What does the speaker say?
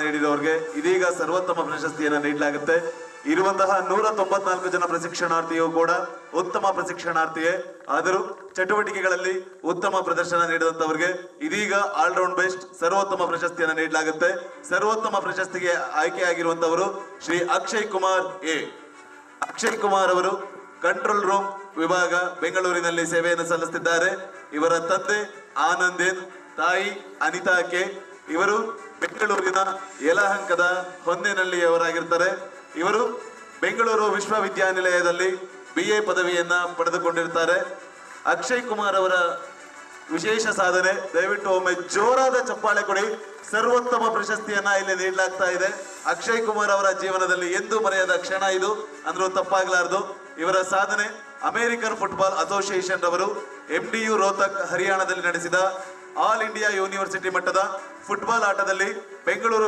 ನೀಡಿದವರಿಗೆ ಇದೀಗ ಸರ್ವೋತ್ತಮ ಪ್ರಶಸ್ತಿಯನ್ನು ನೀಡಲಾಗುತ್ತೆ. ಇರುವಂತಹ 194 ಜನ ಪ್ರಶಿಕ್ಷಣಾರ್ಥಿಯು ಕೂಡ ಉತ್ತಮ ಪ್ರಶಿಕ್ಷಣಾರ್ಥಿಯೇ. ಆದರೂ ಚಟುವಟಿಕೆಗಳಲ್ಲಿ ಉತ್ತಮ ಪ್ರದರ್ಶನ ನೀಡಿದಂತವರಿಗೆ ಇದೀಗ ಆಲ್ರೌಂಡ್ ಬೆಸ್ಟ್ ಸರ್ವೋತ್ತಮ ಪ್ರಶಸ್ತಿಯನ್ನು ನೀಡಲಾಗುತ್ತೆ. ಸರ್ವೋತ್ತಮ ಪ್ರಶಸ್ತಿಗೆ ಆಯ್ಕೆಯಾಗಿರುವಂತವರು ಶ್ರೀ ಅಕ್ಷಯ್ ಕುಮಾರ್ ಎ. ಅಕ್ಷಯ್ ಕುಮಾರ್ ಅವರು ಕಂಟ್ರೋಲ್ ರೂಮ್ ವಿಭಾಗ ಬೆಂಗಳೂರಿನಲ್ಲಿ ಸೇವೆಯನ್ನು ಸಲ್ಲಿಸುತ್ತಿದ್ದಾರೆ. ಇವರ ತಂದೆ ಆನಂದೇನ್, ತಾಯಿ ಅನಿತಾ ಕೆ. ಇವರು ಬೆಂಗಳೂರಿನ ಯಲಹಂಕದ ಹೊನ್ನೆನಳ್ಳಿಯವರಾಗಿರ್ತಾರೆ. ಇವರು ಬೆಂಗಳೂರು ವಿಶ್ವವಿದ್ಯಾನಿಲಯದಲ್ಲಿ BA ಪದವಿಯನ್ನ ಪಡೆದುಕೊಂಡಿರ್ತಾರೆ. ಅಕ್ಷಯ್ ಕುಮಾರ್ ಅವರ ವಿಶೇಷ ಸಾಧನೆ, ದಯವಿಟ್ಟು ಒಮ್ಮೆ ಜೋರಾದ ಚಪ್ಪಾಳೆ ಕೊಡಿ. ಸರ್ವೋತ್ತಮ ಪ್ರಶಸ್ತಿಯನ್ನ ಇಲ್ಲಿ ನೀಡಲಾಗ್ತಾ ಇದೆ. ಅಕ್ಷಯ್ ಕುಮಾರ್ ಅವರ ಜೀವನದಲ್ಲಿ ಎಂದೂ ಮರೆಯದ ಕ್ಷಣ ಇದು ಅಂದ್ರೂ ತಪ್ಪಾಗಲಾರದು. ಇವರ ಸಾಧನೆ ಅಮೆರಿಕನ್ ಫುಟ್ಬಾಲ್ ಅಸೋಸಿಯೇಷನ್ ರವರು MDU ರೋಹ್ತಕ್ ಹರಿಯಾಣದಲ್ಲಿ ನಡೆಸಿದ ಆಲ್ ಇಂಡಿಯಾ ಯೂನಿವರ್ಸಿಟಿ ಮಟ್ಟದ ಫುಟ್ಬಾಲ್ ಆಟದಲ್ಲಿ ಬೆಂಗಳೂರು